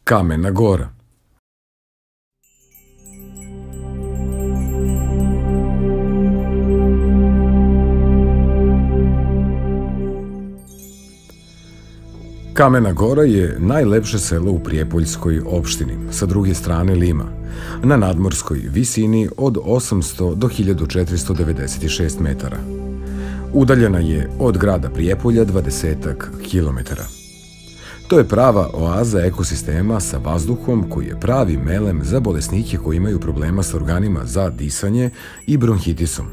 Kamena Gora. Kamena Gora je najlepše selo u Prijepoljskoj opštini, sa druge strane Lima, na nadmorskoj visini od 800 do 1496 metara. Udaljena je od grada Prijepolja 20 kilometara. To je prava oaza ekosistema sa vazduhom koji je pravi melem za bolesnike koji imaju problema s organima za disanje i bronhitisom.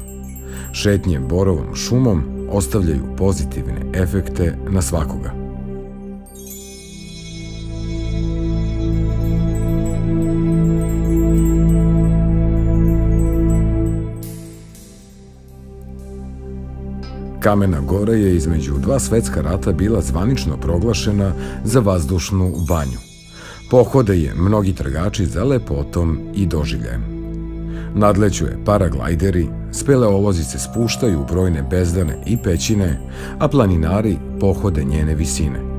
Šetnje borovom šumom ostavljaju pozitivne efekte na svakoga. Kamena Gora je između dva svetska rata bila zvanično proglašena za vazdušnu banju. Pohode je mnogi tragači za lepotom i doživljajem. Nadleću je paraglajderi, speleolozi se spuštaju u brojne bezdane i pećine, a planinari pohode njene visine.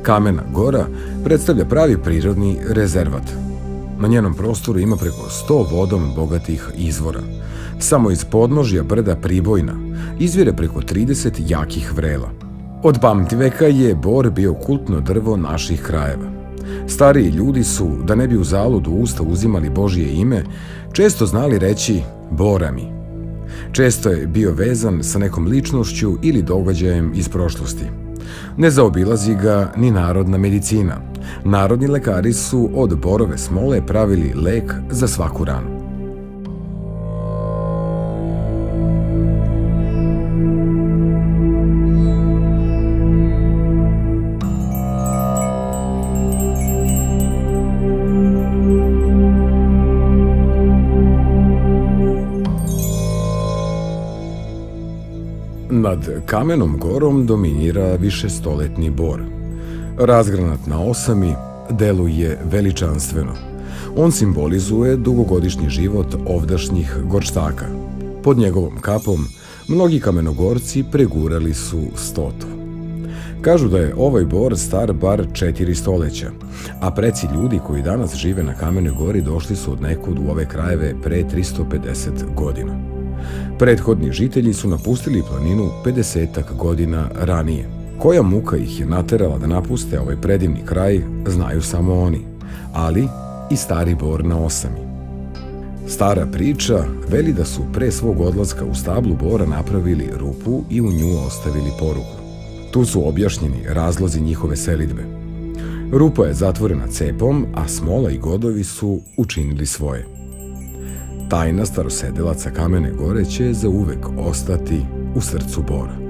Kamena Gora predstavlja pravi prirodni rezervat. Na njenom prostoru ima preko 100 vodom bogatih izvora. Samo iz podnožja brda Pribojna izvire preko 30 jakih vrela. Od pamtiveka je bor bio kultno drvo naših krajeva. Stariji ljudi su, da ne bi u zaludu usta uzimali Božje ime, često znali reći Bora mi. Često je bio vezan sa nekom ličnošću ili događajem iz prošlosti. Ne zaobilazi ga ni narodna medicina. Narodni lekari su od borove smole pravili lek za svaku ranu. Nad Kamenom Gorom dominira višestoletni bor. Razgranat na osami, deluje veličanstveno. On simbolizuje dugogodišnji život ovdašnjih gorštaka. Pod njegovom kapom mnogi kamenogorci pregurali su 100. Kažu da je ovaj bor star bar 4 stoleća, a preci ljudi koji danas žive na Kamenoj Gori došli su od nekud u ove krajeve pre 350 godina. Prethodni žitelji su napustili planinu 50 godina ranije. Koja muka ih je naterala da napuste ovaj predivni kraj, znaju samo oni, ali i stari bor na osami. Stara priča veli da su pre svog odlaska u stablu bora napravili rupu i u nju ostavili poruku. Tu su objašnjeni razlozi njihove selidbe. Rupa je zatvorena cepom, a smola i godovi su učinili svoje. Tajna starosedelaca Kamene Gore će zauvek ostati u srcu bora.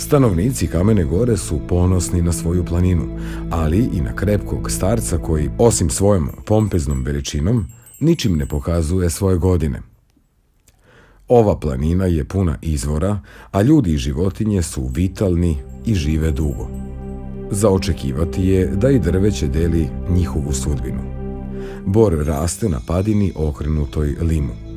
Stanovnici Kamene Gore su ponosni na svoju planinu, ali i na krepkog starca koji, osim svojom pompeznom veličinom, ničim ne pokazuje svoje godine. Ova planina je puna izvora, a ljudi i životinje su vitalni i žive dugo. Za očekivati je da i drveće deli njihovu sudbinu. Bor raste na padini okrenutoj limu.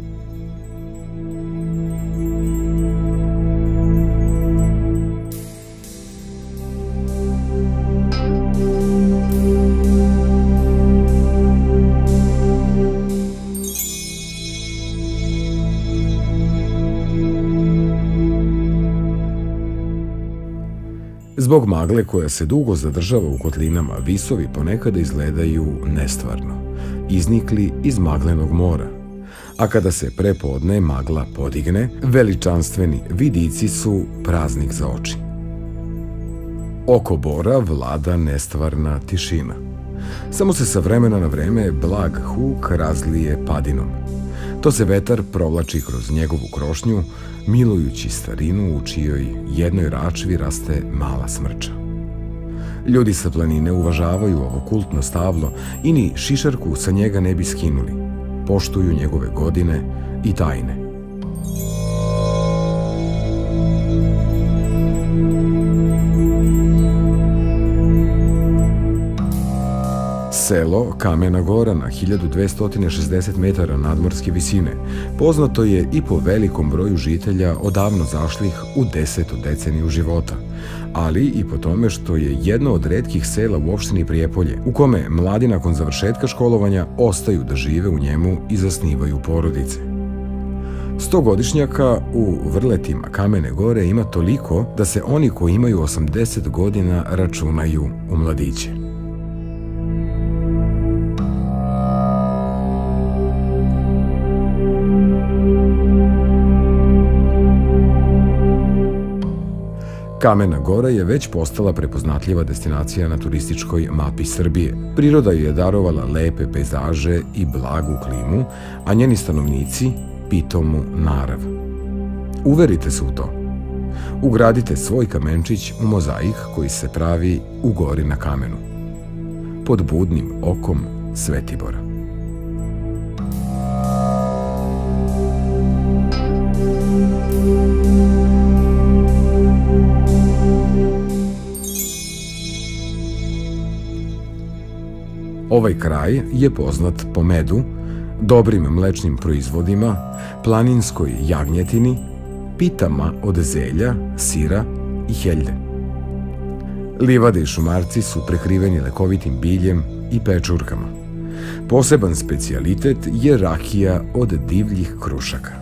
Zbog magle koja se dugo zadržava u kotlinama, visovi ponekada izgledaju nestvarno, iznikli iz maglenog mora, a kada se prepodne magla podigne, veličanstveni vidici su praznik za oči. Oko Bora vlada nestvarna tišina. Samo se sa vremena na vreme blag huk razlije padinom. To se vetar provlači kroz njegovu krošnju, milujući starinu u čijoj jednoj račvi raste mala smrča. Ljudi sa planine uvažavaju ovo kultno stablo i ni šišarku sa njega ne bi skinuli. Poštuju njegove godine i tajne. Selo Kamena Gora na 1260 metara nadmorske visine poznato je i po velikom broju žitelja odavno zašlih u 10. deceniju života, ali i po tome što je jedno od retkih sela u opštini Prijepolje, u kome mladi nakon završetka školovanja ostaju da žive u njemu i zasnivaju porodice. 100-godišnjaka u vrletima Kamene Gore ima toliko da se oni koji imaju 80 godina računaju u mladiće. Kamena Gora je već postala prepoznatljiva destinacija na turističkoj mapi Srbije. Priroda je darovala lepe pejzaže i blagu klimu, a njeni stanovnici pitomu narav. Uverite se u to. Ugradite svoj kamenčić u mozaik koji se pravi u gori na kamenu. Pod budnim okom Svetibora. Ovaj kraj je poznat po medu, dobrim mlečnim proizvodima, planinskoj jagnjetini, pitama od zelja, sira i heljde. Livade i šumarci su prekriveni lekovitim biljem i pečurkama. Poseban specijalitet je rakija od divljih krušaka.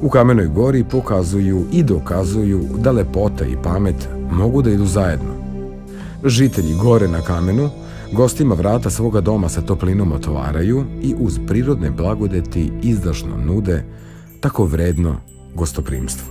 U Kamenoj Gori pokazuju i dokazuju da lepota i pamet mogu da idu zajedno. Žitelji gore na kamenu gostima vrata svoga doma sa toplinom otvaraju i uz prirodne blagodeti izdašno nude tako vredno gostoprimstvo.